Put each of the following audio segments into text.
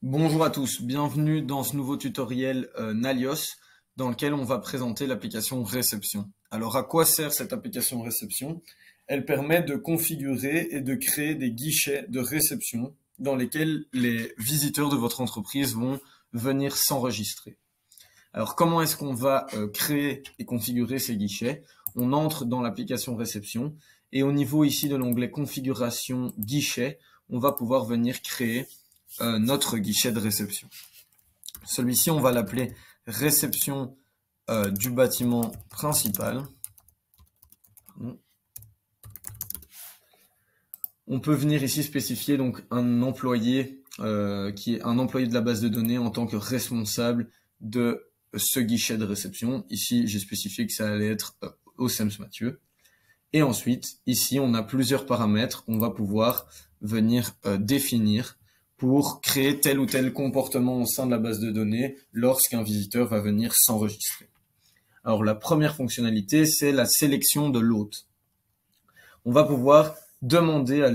Bonjour à tous, bienvenue dans ce nouveau tutoriel Nalios dans lequel on va présenter l'application réception. Alors à quoi sert cette application réception? Elle permet de configurer et de créer des guichets de réception dans lesquels les visiteurs de votre entreprise vont venir s'enregistrer. Alors comment est-ce qu'on va créer et configurer ces guichets? On entre dans l'application réception et au niveau ici de l'onglet configuration guichet, on va pouvoir venir créer notre guichet de réception. Celui-ci, on va l'appeler réception du bâtiment principal. On peut venir ici spécifier donc un employé qui est un employé de la base de données en tant que responsable de ce guichet de réception. Ici, j'ai spécifié que ça allait être Ausems Mathieu. Et ensuite, ici, on a plusieurs paramètres qu'on va pouvoir venir définir pour créer tel ou tel comportement au sein de la base de données lorsqu'un visiteur va venir s'enregistrer. Alors la première fonctionnalité, c'est la sélection de l'hôte. On va pouvoir demander à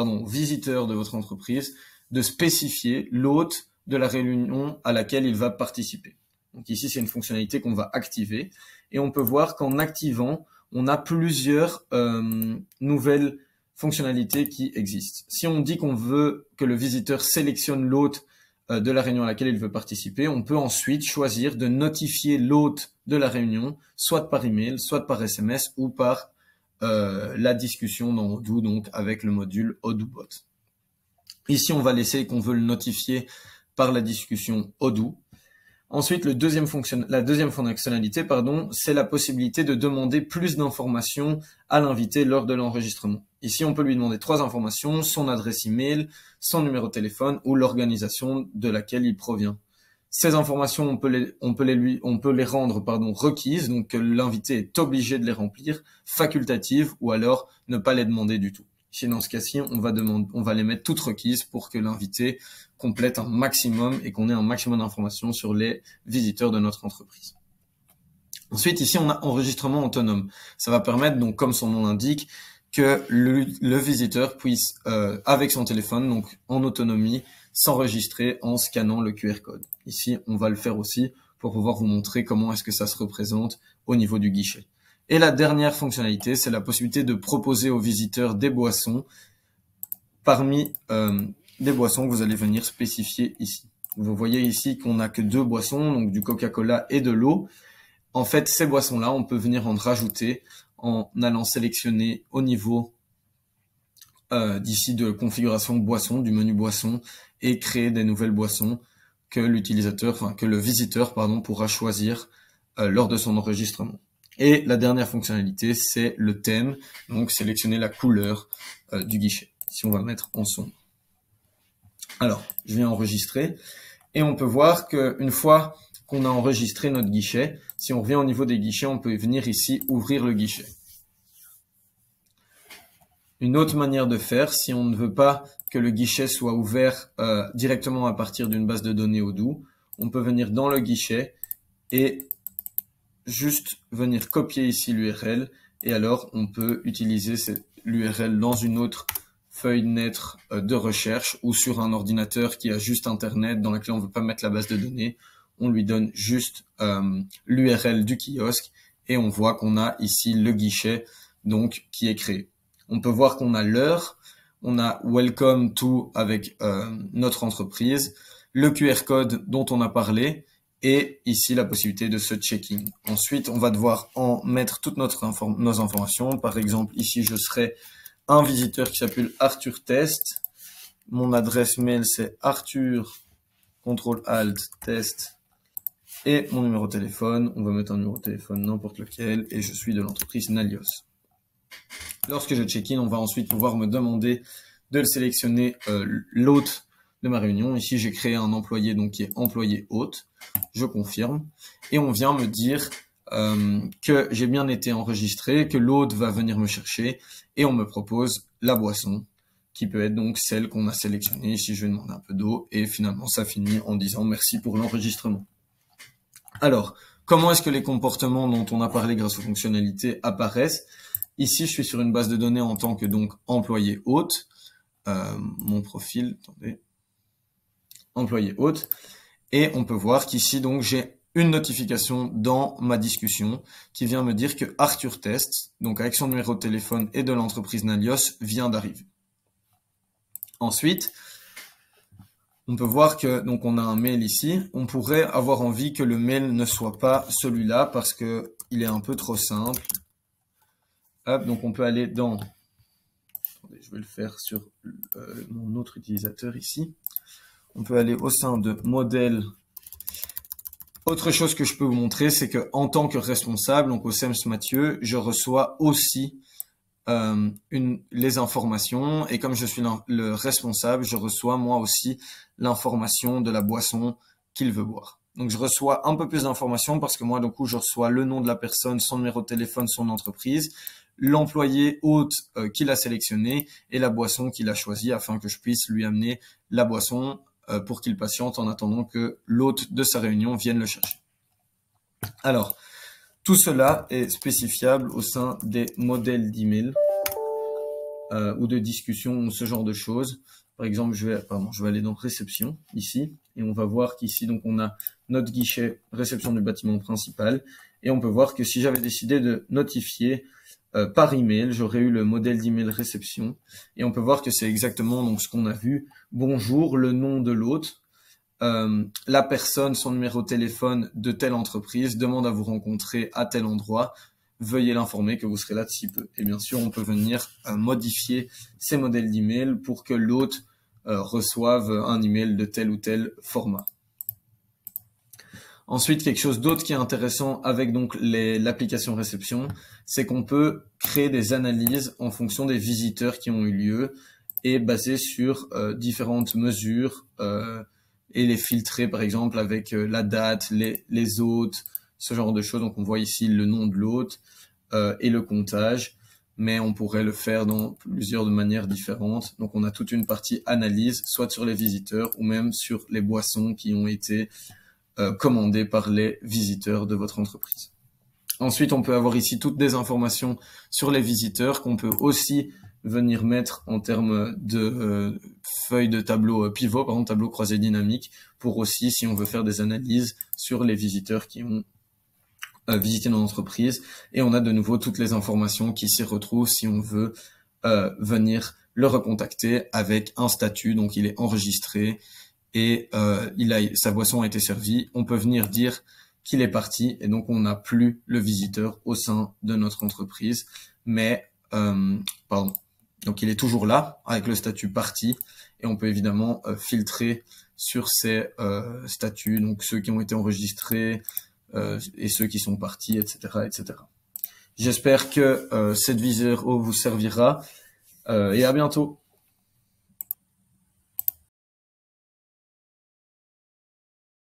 au visiteur de votre entreprise de spécifier l'hôte de la réunion à laquelle il va participer. Donc ici, c'est une fonctionnalité qu'on va activer et on peut voir qu'en activant, on a plusieurs nouvelles fonctionnalités qui existent. Si on dit qu'on veut que le visiteur sélectionne l'hôte de la réunion à laquelle il veut participer, on peut ensuite choisir de notifier l'hôte de la réunion, soit par email, soit par SMS ou par la discussion dans Odoo, donc avec le module OdooBot. Ici, on va laisser qu'on veut le notifier par la discussion Odoo. Ensuite, la deuxième fonctionnalité, c'est la possibilité de demander plus d'informations à l'invité lors de l'enregistrement. Ici, on peut lui demander 3 informations, son adresse email, son numéro de téléphone ou l'organisation de laquelle il provient. Ces informations, on peut les rendre requises, donc que l'invité est obligé de les remplir, facultatives ou alors ne pas les demander du tout. Ici, dans ce cas-ci, on va les mettre toutes requises pour que l'invité complète un maximum et qu'on ait un maximum d'informations sur les visiteurs de notre entreprise. Ensuite, ici, on a enregistrement autonome. Ça va permettre, donc, comme son nom l'indique, que le visiteur puisse, avec son téléphone, donc en autonomie, s'enregistrer en scannant le QR code. Ici, on va le faire aussi pour pouvoir vous montrer comment est-ce que ça se représente au niveau du guichet. Et la dernière fonctionnalité, c'est la possibilité de proposer aux visiteurs des boissons parmi des boissons que vous allez venir spécifier ici. Vous voyez ici qu'on n'a que 2 boissons, donc du Coca-Cola et de l'eau. En fait, ces boissons-là, on peut venir en rajouter en allant sélectionner au niveau d'ici de configuration boisson, du menu boisson, et créer des nouvelles boissons que le visiteur pourra choisir lors de son enregistrement. Et la dernière fonctionnalité, c'est le thème, donc sélectionner la couleur du guichet. Si on va mettre en sombre. Alors, je viens enregistrer et on peut voir qu'une fois qu'on a enregistré notre guichet, si on revient au niveau des guichets, on peut venir ici ouvrir le guichet. Une autre manière de faire, si on ne veut pas que le guichet soit ouvert directement à partir d'une base de données Odoo, on peut venir dans le guichet et juste venir copier ici l'URL et alors on peut utiliser l'URL dans une autre fenêtre de recherche ou sur un ordinateur qui a juste internet dans lequel on ne veut pas mettre la base de données, on lui donne juste l'URL du kiosque et on voit qu'on a ici le guichet donc qui est créé. On peut voir qu'on a l'heure, on a Welcome to avec notre entreprise, le QR code dont on a parlé et ici la possibilité de se check-in. Ensuite, on va devoir en mettre toutes nos informations. Par exemple, ici, je serai un visiteur qui s'appelle Arthur Test. Mon adresse mail, c'est Arthur, CTRL-ALT, test. Et mon numéro de téléphone, on va mettre un numéro de téléphone n'importe lequel. Et je suis de l'entreprise Nalios. Lorsque je check-in, on va ensuite pouvoir me demander de sélectionner l'hôte de ma réunion. Ici, j'ai créé un employé donc qui est employé hôte. Je confirme. Et on vient me dire que j'ai bien été enregistré, que l'hôte va venir me chercher et on me propose la boisson qui peut être donc celle qu'on a sélectionnée. Ici, je vais demander un peu d'eau et finalement, ça finit en disant merci pour l'enregistrement. Alors, comment est-ce que les comportements dont on a parlé grâce aux fonctionnalités apparaissent? Ici, je suis sur une base de données en tant que donc employé hôte. Mon profil, attendez. employé hôte. Et on peut voir qu'ici, donc, j'ai une notification dans ma discussion qui vient me dire que Arthur Test, donc avec son numéro de téléphone et de l'entreprise Nalios, vient d'arriver. Ensuite, on peut voir que donc on a un mail ici. On pourrait avoir envie que le mail ne soit pas celui-là parce que il est un peu trop simple. Hop, donc on peut aller dans... Attendez, je vais le faire sur mon autre utilisateur ici. On peut aller au sein de modèle. Autre chose que je peux vous montrer, c'est que en tant que responsable, donc au SEMS Mathieu, je reçois aussi les informations, et comme je suis le responsable, je reçois moi aussi l'information de la boisson qu'il veut boire. Donc je reçois un peu plus d'informations parce que moi, du coup, je reçois le nom de la personne, son numéro de téléphone, son entreprise, l'employé hôte qu'il a sélectionné et la boisson qu'il a choisie afin que je puisse lui amener la boisson pour qu'il patiente en attendant que l'hôte de sa réunion vienne le chercher. Alors, tout cela est spécifiable au sein des modèles d'email ou de discussion ou ce genre de choses. Par exemple, je vais aller dans réception ici et on va voir qu'ici donc on a notre guichet réception du bâtiment principal et on peut voir que si j'avais décidé de notifier par email, j'aurais eu le modèle d'email réception et on peut voir que c'est exactement donc ce qu'on a vu. Bonjour, le nom de l'hôte. La personne, son numéro de téléphone de telle entreprise, demande à vous rencontrer à tel endroit, veuillez l'informer que vous serez là d'ici peu. Et bien sûr, on peut venir modifier ces modèles d'email pour que l'hôte reçoive un email de tel ou tel format. Ensuite, quelque chose d'autre qui est intéressant avec donc l'application réception, c'est qu'on peut créer des analyses en fonction des visiteurs qui ont eu lieu et basées sur différentes mesures et les filtrer par exemple avec la date, les hôtes, ce genre de choses. Donc on voit ici le nom de l'hôte et le comptage, mais on pourrait le faire dans plusieurs manières différentes. Donc on a toute une partie analyse, soit sur les visiteurs ou même sur les boissons qui ont été commandées par les visiteurs de votre entreprise. Ensuite, on peut avoir ici toutes des informations sur les visiteurs qu'on peut aussi venir mettre en termes de feuilles de tableau pivot, par exemple tableau croisé dynamique, pour aussi, si on veut faire des analyses sur les visiteurs qui ont visité notre entreprise. Et on a de nouveau toutes les informations qui s'y retrouvent si on veut venir le recontacter avec un statut, donc il est enregistré et sa boisson a été servie. On peut venir dire qu'il est parti et donc on n'a plus le visiteur au sein de notre entreprise, mais donc il est toujours là avec le statut parti et on peut évidemment filtrer sur ces statuts, donc ceux qui ont été enregistrés et ceux qui sont partis, etc., etc. J'espère que cette vidéo vous servira et à bientôt.